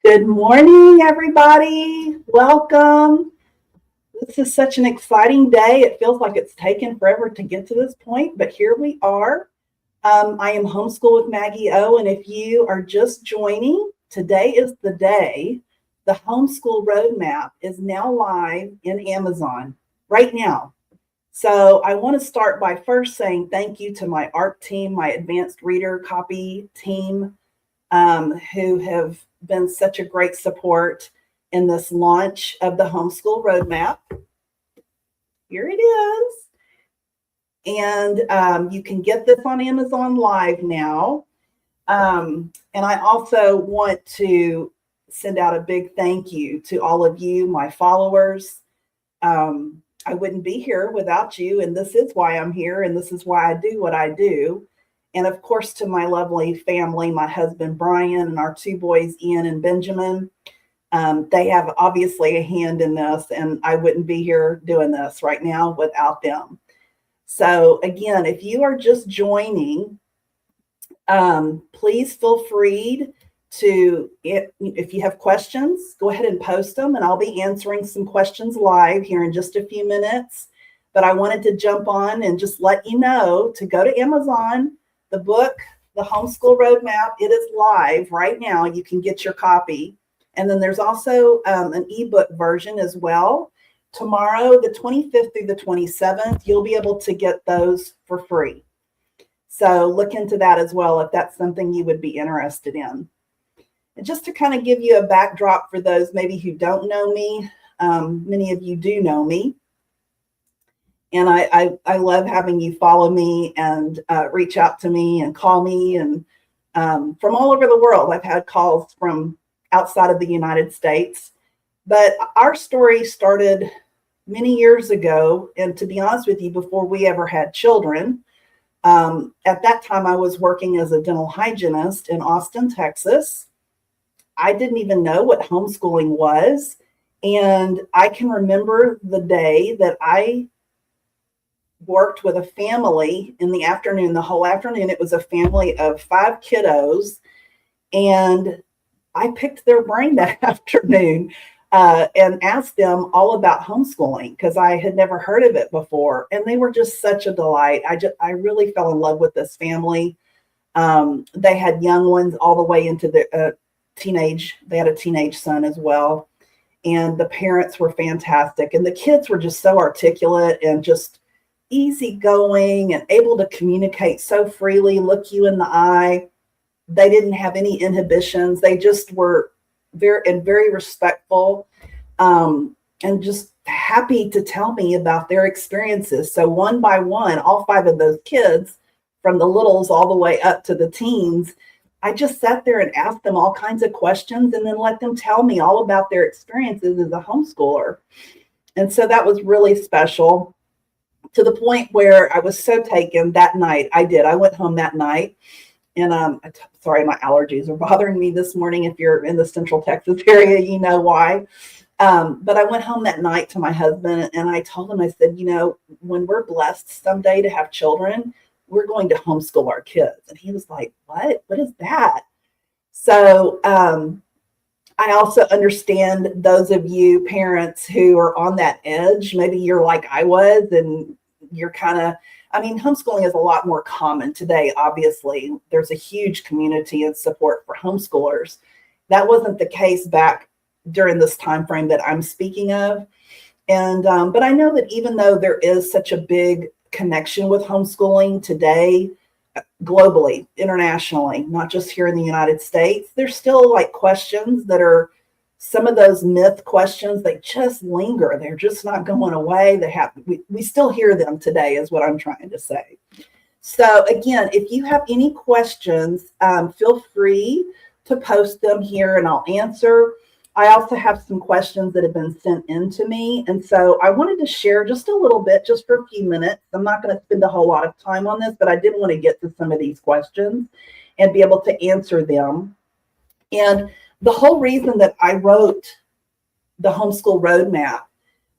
Good morning, everybody. Welcome. This is such an exciting day. It feels like it's taken forever to get to this point, but here we are. I am Homeschool with Maggie O, and if you are just joining, today is the day. The Homeschool Roadmap is now live in Amazon right now. So I want to start by first saying thank you to my ARC team, my advanced reader copy team, who have been such a great support in this launch of the Homeschool Roadmap. Here it is. And you can get this on Amazon Live now. And I also want to send out a big thank you to all of you, my followers. I wouldn't be here without you, and this is why I'm here, and this is why I do what I do. And of course, to my lovely family, my husband, Brian, and our two boys, Ian and Benjamin. They have obviously a hand in this, and I wouldn't be here doing this right now without them. So again, if you are just joining, please feel free to, if you have questions, go ahead and post them, and I'll be answering some questions live here in just a few minutes. But I wanted to jump on and just let you know to go to Amazon. The book, The Homeschool Roadmap, it is live right now. You can get your copy. And then there's also an ebook version as well. Tomorrow, the 25th through the 27th, you'll be able to get those for free. So look into that as well if that's something you would be interested in. And just to kind of give you a backdrop for those maybe who don't know me, many of you do know me. And I love having you follow me and reach out to me and call me. And from all over the world, I've had calls from outside of the United States. But our story started many years ago. And to be honest with you, before we ever had children, at that time, I was working as a dental hygienist in Austin, Texas. I didn't even know what homeschooling was. And I can remember the day that I worked with a family in the afternoon, the whole afternoon. It was a family of 5 kiddos. And I picked their brain that afternoon and asked them all about homeschooling because I had never heard of it before. And they were just such a delight. I really fell in love with this family. They had young ones all the way into the teenage. They had a teenage son as well. And the parents were fantastic. And the kids were just so articulate and just easygoing and able to communicate so freely, look you in the eye. They didn't have any inhibitions. They just were very respectful and just happy to tell me about their experiences. So one by one, all 5 of those kids, from the littles all the way up to the teens, I just sat there and asked them all kinds of questions and then let them tell me all about their experiences as a homeschooler. And so that was really special, to the point where I was so taken that night. I went home that night. And sorry, my allergies are bothering me this morning. If you're in the Central Texas area, you know why. But I went home that night to my husband and I told him, I said, when we're blessed someday to have children, we're going to homeschool our kids. And he was like, what? What is that? So I also understand those of you parents who are on that edge. Maybe you're like I was, and you're kind of, homeschooling is a lot more common today. Obviously, there's a huge community and support for homeschoolers. That wasn't the case back during this time frame that I'm speaking of. And but I know that even though there is such a big connection with homeschooling today, globally, internationally, not just here in the United States, there's still like questions that are some of those myth questions. They just linger. They're just not going away. We still hear them today is what I'm trying to say. So again, if you have any questions, feel free to post them here and I'll answer. I also have some questions that have been sent in to me. And so I wanted to share just a little bit, just for a few minutes. I'm not going to spend a whole lot of time on this, but I did want to get to some of these questions and be able to answer them. And the whole reason that I wrote the Homeschool Roadmap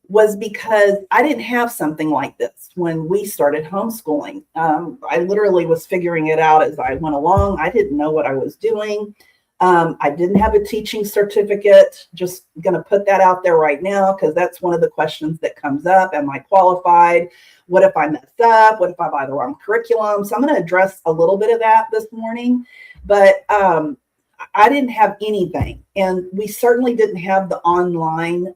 was because I didn't have something like this when we started homeschooling. I literally was figuring it out as I went along. I didn't know what I was doing. I didn't have a teaching certificate. Just going to put that out there right now because that's one of the questions that comes up. Am I qualified? What if I mess up? What if I buy the wrong curriculum? So I'm going to address a little bit of that this morning. But I didn't have anything. And we certainly didn't have the online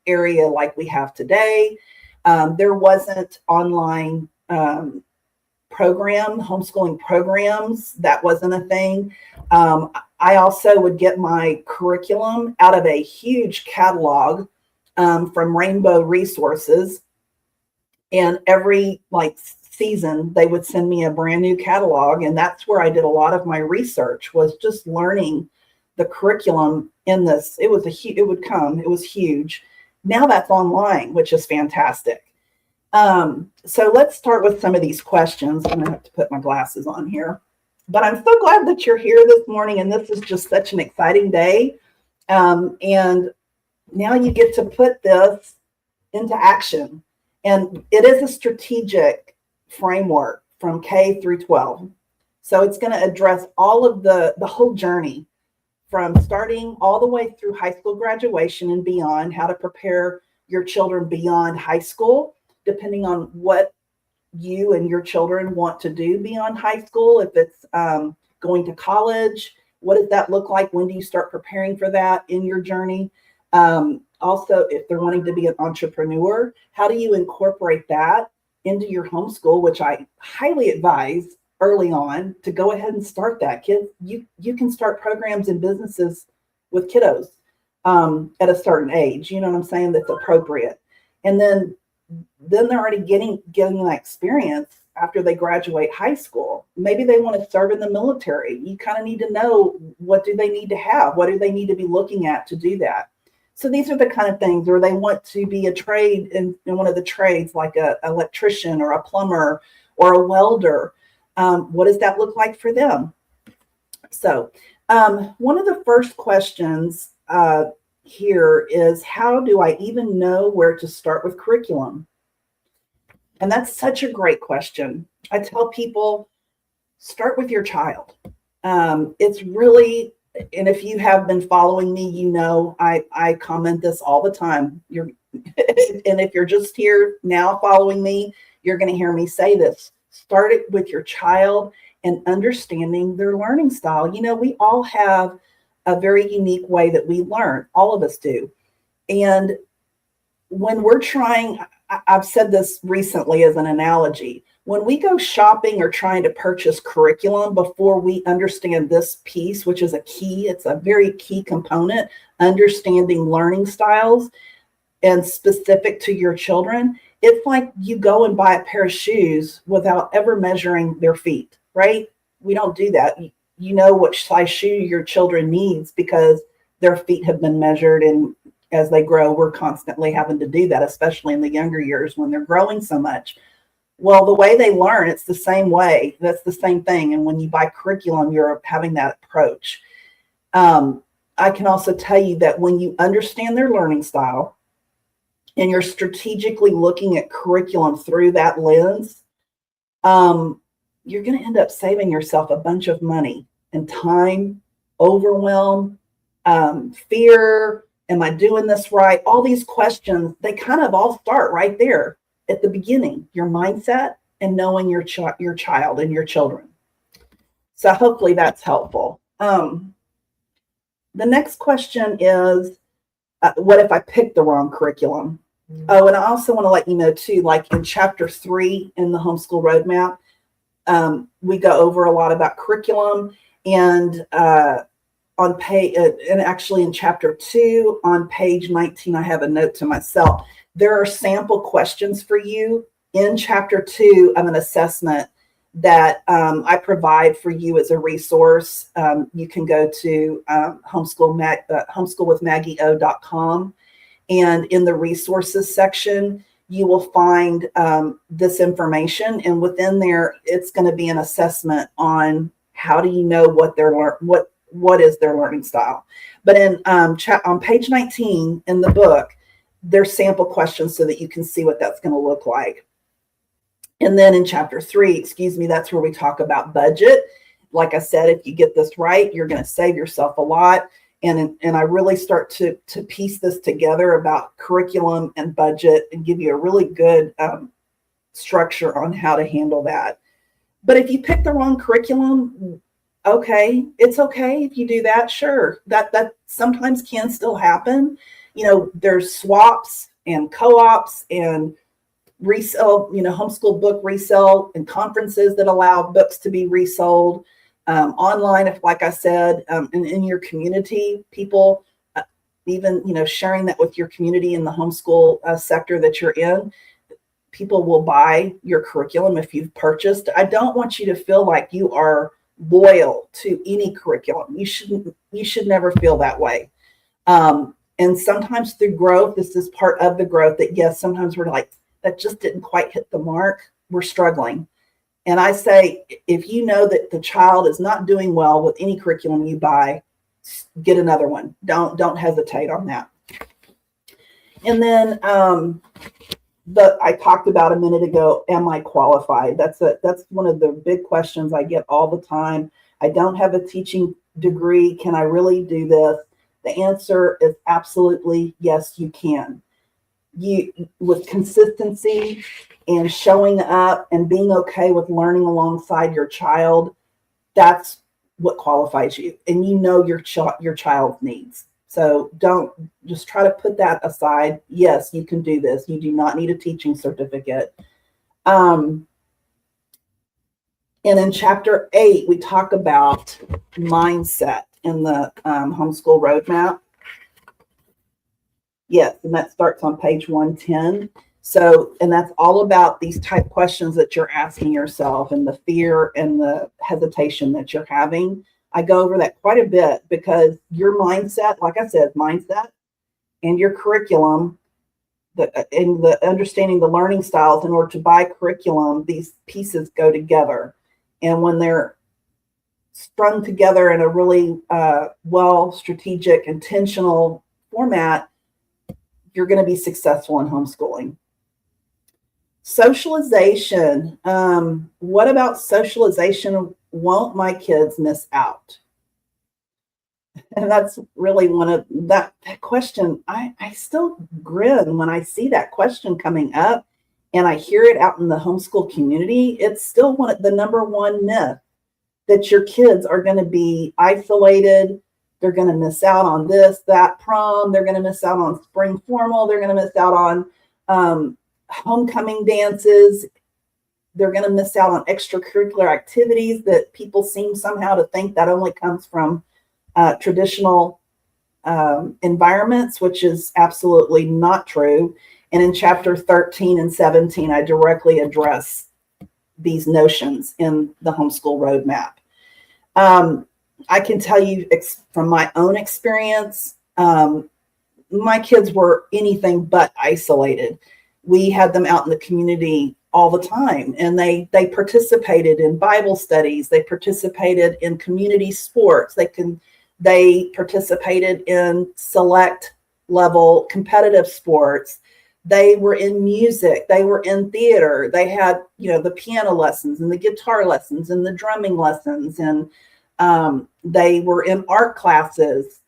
area like we have today. There wasn't online homeschooling programs. That wasn't a thing. I also would get my curriculum out of a huge catalog from Rainbow Resources. And every season, they would send me a brand new catalog. And that's where I did a lot of my research, was just learning the curriculum in this. It was huge. Now that's online, which is fantastic. So let's start with some of these questions. I'm gonna have to put my glasses on here, but I'm so glad that you're here this morning, and this is just such an exciting day. And now you get to put this into action, and it is a strategic framework from K through 12. So it's going to address all of the whole journey from starting all the way through high school graduation and beyond, how to prepare your children beyond high school, depending on what you and your children want to do beyond high school. If it's going to college, what does that look like? When do you start preparing for that in your journey? Also, if they're wanting to be an entrepreneur, how do you incorporate that into your homeschool, which I highly advise early on to go ahead and start that. Kids, you can start programs and businesses with kiddos at a certain age, you know what I'm saying, that's appropriate. And then they're already getting that experience after they graduate high school. Maybe they want to serve in the military. You kind of need to know, what do they need to have? What do they need to be looking at to do that? So these are the kind of things, or they want to be a trade in one of the trades, like an electrician or a plumber or a welder. What does that look like for them? So one of the first questions here is, how do I even know where to start with curriculum? And that's such a great question. I tell people, start with your child. It's really, and if you have been following me, you know I comment this all the time. And if you're just here now following me, you're going to hear me say this. Start it with your child and understanding their learning style. You know, we all have a very unique way that we learn. All of us do. And when we're trying, I've said this recently as an analogy, when we go shopping or trying to purchase curriculum, before we understand this piece, which is it's a very key component, understanding learning styles and specific to your children, it's like you go and buy a pair of shoes without ever measuring their feet, right? We don't do that. You know what size shoe your children needs because their feet have been measured, and as they grow, we're constantly having to do that, especially in the younger years when they're growing so much. Well, the way they learn, it's the same way. That's the same thing. And when you buy curriculum, you're having that approach. I can also tell you that when you understand their learning style and you're strategically looking at curriculum through that lens, you're going to end up saving yourself a bunch of money and time, overwhelm, fear. Am I doing this right? All these questions, they kind of all start right there at the beginning, your mindset and knowing your child and your children. So hopefully that's helpful. The next question is, what if I picked the wrong curriculum? Oh, and I also want to let you know too, like in chapter 3 in the Homeschool Roadmap, we go over a lot about curriculum, and and actually in chapter 2 on page 19, I have a note to myself. There are sample questions for you in chapter 2 of an assessment that I provide for you as a resource. You can go to homeschoolwithmaggie.com, and in the resources section, you will find this information, and within there, it's going to be an assessment on how do you know what is their learning style. But on page 19 in the book, there's sample questions so that you can see what that's going to look like. And then in chapter 3, that's where we talk about budget. like I said, if you get this right, you're going to save yourself a lot. And I really start to piece this together about curriculum and budget and give you a really good structure on how to handle that. But if you pick the wrong curriculum, okay, it's okay if you do that. Sure, that sometimes can still happen. There's swaps and co-ops and resell, homeschool book resell and conferences that allow books to be resold online. If, like I said, in your community, people even, sharing that with your community in the homeschool sector that you're in, people will buy your curriculum if you've purchased. I don't want you to feel like you are loyal to any curriculum. You should never feel that way. And sometimes through growth, this is part of the growth that, yes, sometimes we're like, that just didn't quite hit the mark. We're struggling. And I say, if you know that the child is not doing well with any curriculum you buy, get another one. Don't hesitate on that. And then I talked about a minute ago, am I qualified? That's one of the big questions I get all the time. I don't have a teaching degree. Can I really do this? The answer is absolutely yes, you can. With consistency and showing up and being okay with learning alongside your child, that's what qualifies you. And your child's needs. So don't just try to put that aside. Yes, you can do this. You do not need a teaching certificate. And in chapter 8, we talk about mindset in the Homeschool Roadmap. Yes, and that starts on page 110. So, and that's all about these type questions that you're asking yourself and the fear and the hesitation that you're having. I go over that quite a bit because your mindset, like I said, mindset and your curriculum, and the understanding the learning styles in order to buy curriculum, these pieces go together. And when they're strung together in a really strategic, intentional format, you're going to be successful in homeschooling. Socialization. What about socialization? Won't my kids miss out? And that's really one of that question. I still grin when I see that question coming up and I hear it out in the homeschool community. It's still the number one myth that your kids are going to be isolated. They're going to miss out on this, that prom. They're going to miss out on spring formal. They're going to miss out on homecoming dances. They're going to miss out on extracurricular activities that people seem somehow to think that only comes from traditional environments, which is absolutely not true. And in chapter 13 and 17, I directly address these notions in the Homeschool Roadmap. I can tell you from my own experience, my kids were anything but isolated. We had them out in the community all the time, and they participated in Bible studies. They participated in community sports. They participated in select level competitive sports. They were in music. They were in theater. They had, the piano lessons and the guitar lessons and the drumming lessons, and they were in art classes.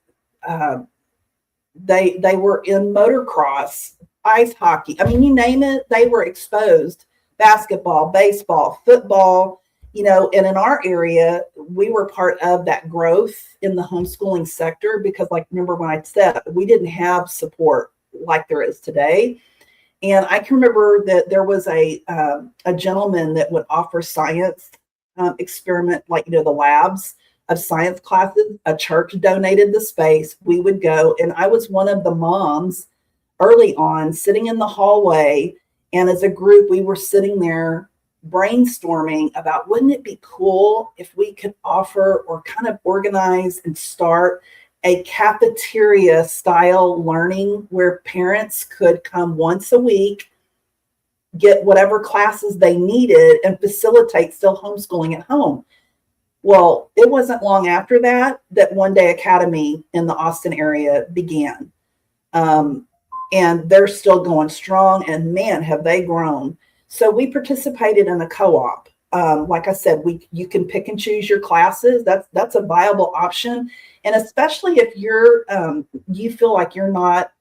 They were in motocross, ice hockey. I mean, you name it, they were exposed. Basketball, baseball, football, and in our area, we were part of that growth in the homeschooling sector because, remember when I said we didn't have support like there is today. And I can remember that there was a gentleman that would offer science experiment, the labs of science classes. A church donated the space. We would go, and I was one of the moms early on sitting in the hallway. And as a group, we were sitting there brainstorming about, wouldn't it be cool if we could offer or kind of organize and start a cafeteria style learning where parents could come once a week, get whatever classes they needed, and facilitate still homeschooling at home. Well, it wasn't long after that One Day Academy in the Austin area began. And they're still going strong, and man, have they grown. So we participated in a co-op like I said, you can pick and choose your classes. That's a viable option. And especially if you feel like you're not,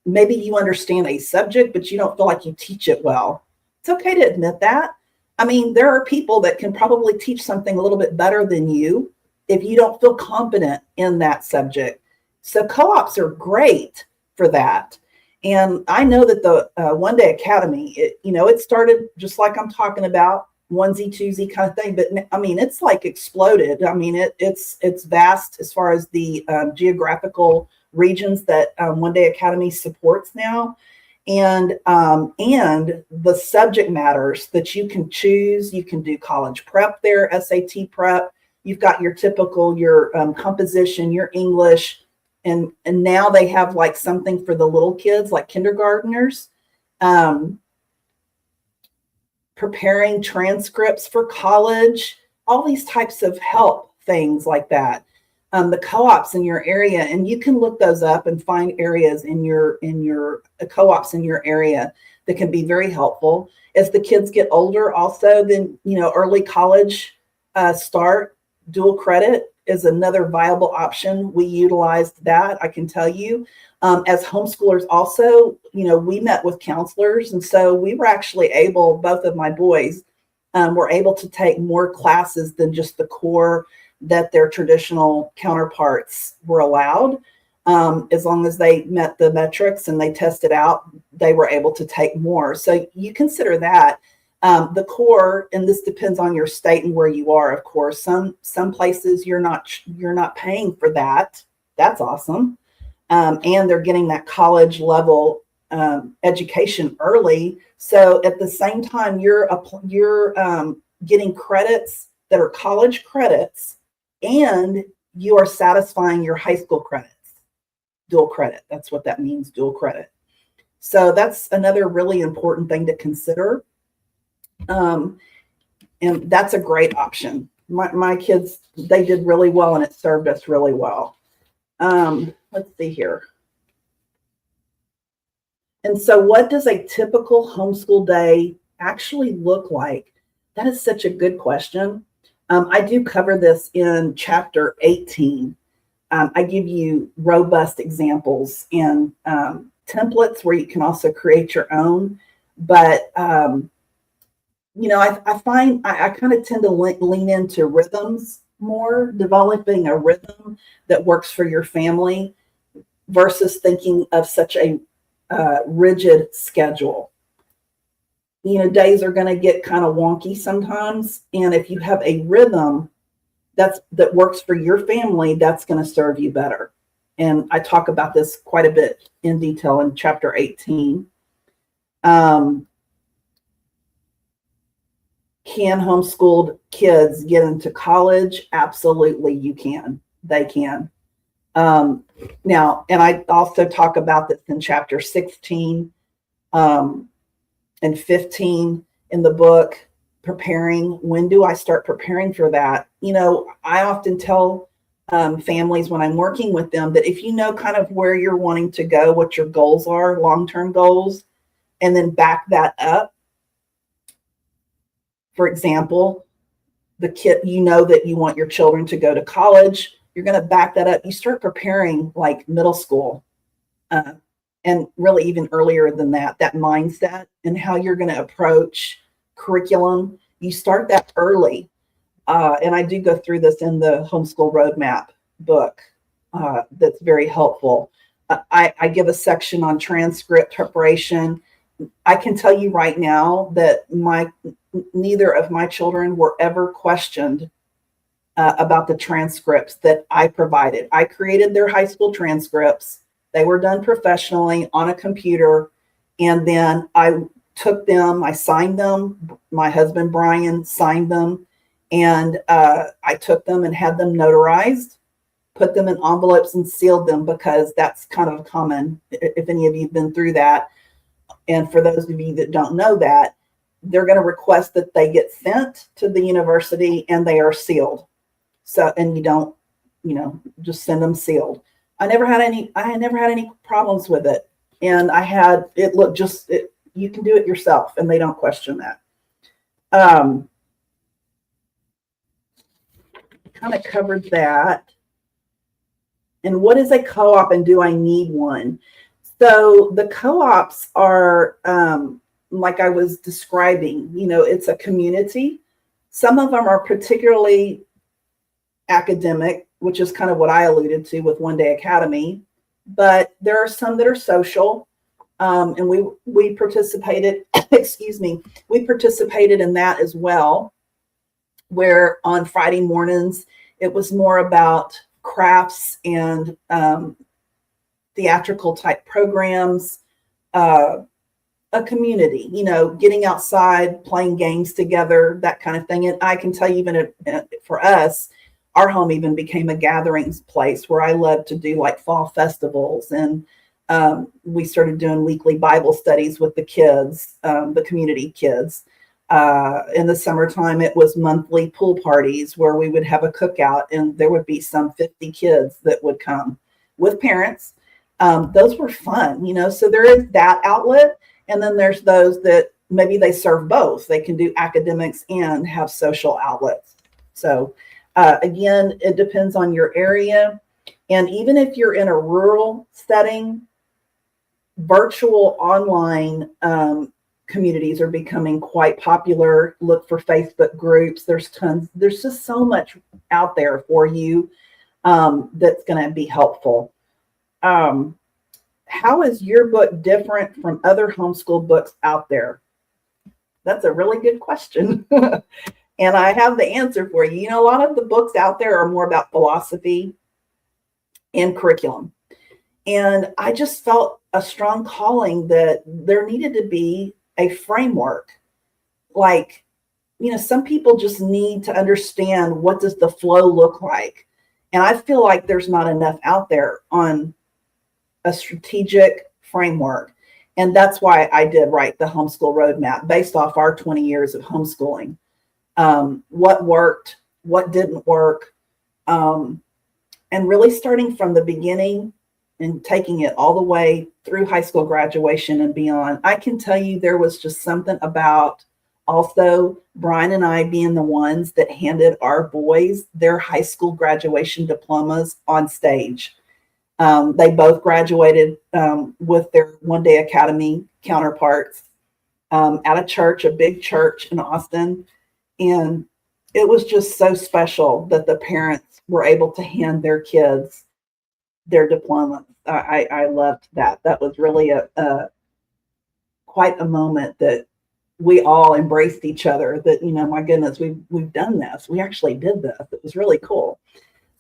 maybe you understand a subject, but you don't feel like you teach it well. It's okay to admit that. I mean, there are people that can probably teach something a little bit better than you if you don't feel confident in that subject. So co-ops are great for that. And I know that the One Day Academy, it started just like I'm talking about, onesie, twosie kind of thing. But I mean, it's like exploded. I mean, it's vast as far as the geographical regions that One Day Academy supports now. And the subject matters that you can choose. You can do college prep there, SAT prep. You've got your typical, your composition, your English. And now they have like something for the little kids, like kindergartners, preparing transcripts for college, all these types of help things like that. The co-ops in your area, and you can look those up and find areas in your co-ops in your area that can be very helpful. As the kids get older, also, then early college start, dual credit is another viable option. We utilized that, I can tell you. As homeschoolers also, we met with counselors. And so we were actually able, both of my boys were able to take more classes than just the core that their traditional counterparts were allowed. As long as they met the metrics and they tested out, they were able to take more. So you consider that. The core, and this depends on your state and where you are, of course. Some places you're not paying for that. That's awesome. And they're getting that college level education early. So at the same time, you're getting credits that are college credits, and you are satisfying your high school credits. Dual credit. That's what that means, dual credit. So that's another really important thing to consider. And that's a great option. My kids, they did really well, and it served us really well. Let's see here. And so what does a typical homeschool day actually look like? That is such a good question. I do cover this in chapter 18. I give you robust examples and templates where you can also create your own. But I find I kind of tend to lean into rhythms more, developing a rhythm that works for your family versus thinking of such a rigid schedule. Days are going to get kind of wonky sometimes. And if you have a rhythm that works for your family, that's going to serve you better. And I talk about this quite a bit in detail in chapter 18. Can homeschooled kids get into college? Absolutely, you can. They can. Now, and I also talk about this in chapter 16 and 15 in the book, preparing. When do I start preparing for that? I often tell families when I'm working with them that if you know kind of where you're wanting to go, what your goals are, long-term goals, and then back that up. For example, the kid, that you want your children to go to college, you're going to back that up. You start preparing like middle school and really even earlier than that mindset and how you're going to approach curriculum. You start that early. And I do go through this in the Homeschool Roadmap book that's very helpful. I give a section on transcript preparation. I can tell you right now that neither of my children were ever questioned about the transcripts that I provided. I created their high school transcripts. They were done professionally on a computer. And then I took them, I signed them. My husband, Brian, signed them. And I took them and had them notarized, put them in envelopes and sealed them, because that's kind of common if any of you have been through that. And for those of you that don't know that, they're going to request that they get sent to the university and they are sealed. So, and you don't, just send them sealed. I never had any problems with it. And you can do it yourself and they don't question that. Um, kind of covered that. And what is a co-op and do I need one? So the co-ops are, like I was describing, it's a community. Some of them are particularly academic, which is kind of what I alluded to with One Day Academy. But there are some that are social. And we participated, excuse me, we participated in that as well, where on Friday mornings, it was more about crafts and theatrical type programs, a community, getting outside, playing games together, that kind of thing. And I can tell you, even for us, our home even became a gatherings place where I love to do like fall festivals. And we started doing weekly Bible studies with the kids, the community kids. In the summertime, it was monthly pool parties where we would have a cookout, and there would be some 50 kids that would come with parents. Those were fun, so there is that outlet. And then there's those that maybe they serve both. They can do academics and have social outlets. So again, it depends on your area. And even if you're in a rural setting, virtual online communities are becoming quite popular. Look for Facebook groups. There's tons. There's just so much out there for you that's going to be helpful. How is your book different from other homeschool books out there? That's a really good question. And I have the answer for you. A lot of the books out there are more about philosophy and curriculum. And I just felt a strong calling that there needed to be a framework. Like, some people just need to understand, what does the flow look like? And I feel like there's not enough out there on a strategic framework. And that's why I did write the Homeschool Roadmap based off our 20 years of homeschooling. What worked, what didn't work, and really starting from the beginning and taking it all the way through high school graduation and beyond. I can tell you there was just something about also Brian and I being the ones that handed our boys their high school graduation diplomas on stage. They both graduated with their One Day Academy counterparts at a church, a big church in Austin. And it was just so special that the parents were able to hand their kids their diplomas. I loved that. That was really a quite a moment that we all embraced each other, that, my goodness, we've done this. We actually did this. It was really cool.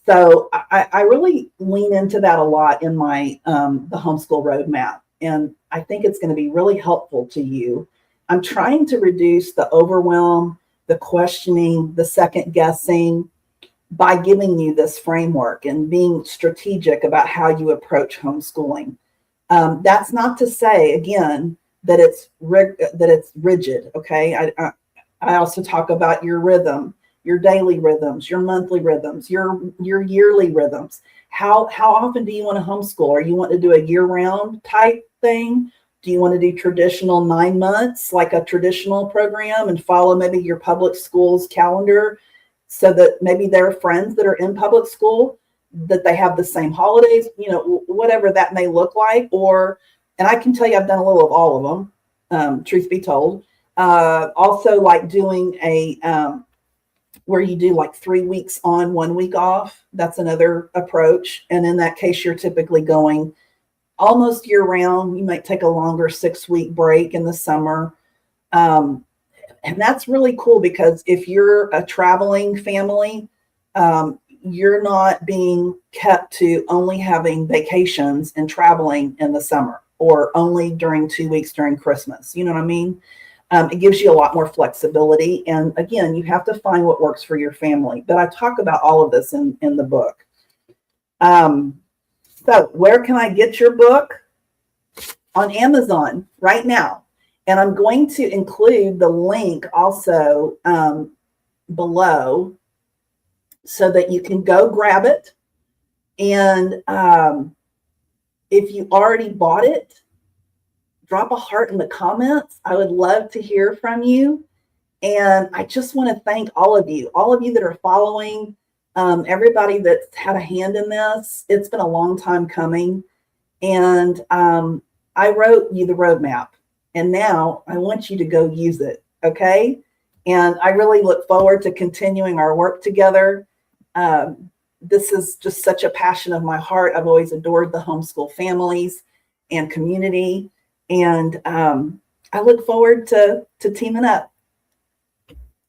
So I really lean into that a lot in my the Homeschool Roadmap. And I think it's going to be really helpful to you. I'm trying to reduce the overwhelm, the questioning, the second guessing by giving you this framework and being strategic about how you approach homeschooling. That's not to say, again, that it's rigid. Okay. I also talk about your rhythm, your daily rhythms, your monthly rhythms, your yearly rhythms. How often do you want to homeschool? Or you want to do a year-round type thing? Do you want to do traditional 9 months, like a traditional program, and follow maybe your public school's calendar, so that maybe there are friends that are in public school, that they have the same holidays, whatever that may look like? And I can tell you, I've done a little of all of them, truth be told. Also, like doing where you do like 3 weeks on, 1 week off. That's another approach. And in that case, you're typically going almost year round. You might take a longer 6-week break in the summer. And that's really cool, because if you're a traveling family, you're not being kept to only having vacations and traveling in the summer, or only during 2 weeks during Christmas. You know what I mean? It gives you a lot more flexibility. And again, you have to find what works for your family. But I talk about all of this in the book. So where can I get your book? On Amazon right now. And I'm going to include the link also below, so that you can go grab it. And if you already bought it, drop a heart in the comments. I would love to hear from you. And I just want to thank all of you that are following, everybody that's had a hand in this. It's been a long time coming. And I wrote you the roadmap, and now I want you to go use it. Okay. And I really look forward to continuing our work together. This is just such a passion of my heart. I've always adored the homeschool families and community. And I look forward to teaming up.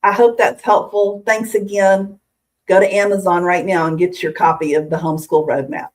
I hope that's helpful. Thanks again. Go to Amazon right now and get your copy of the Homeschool Roadmap.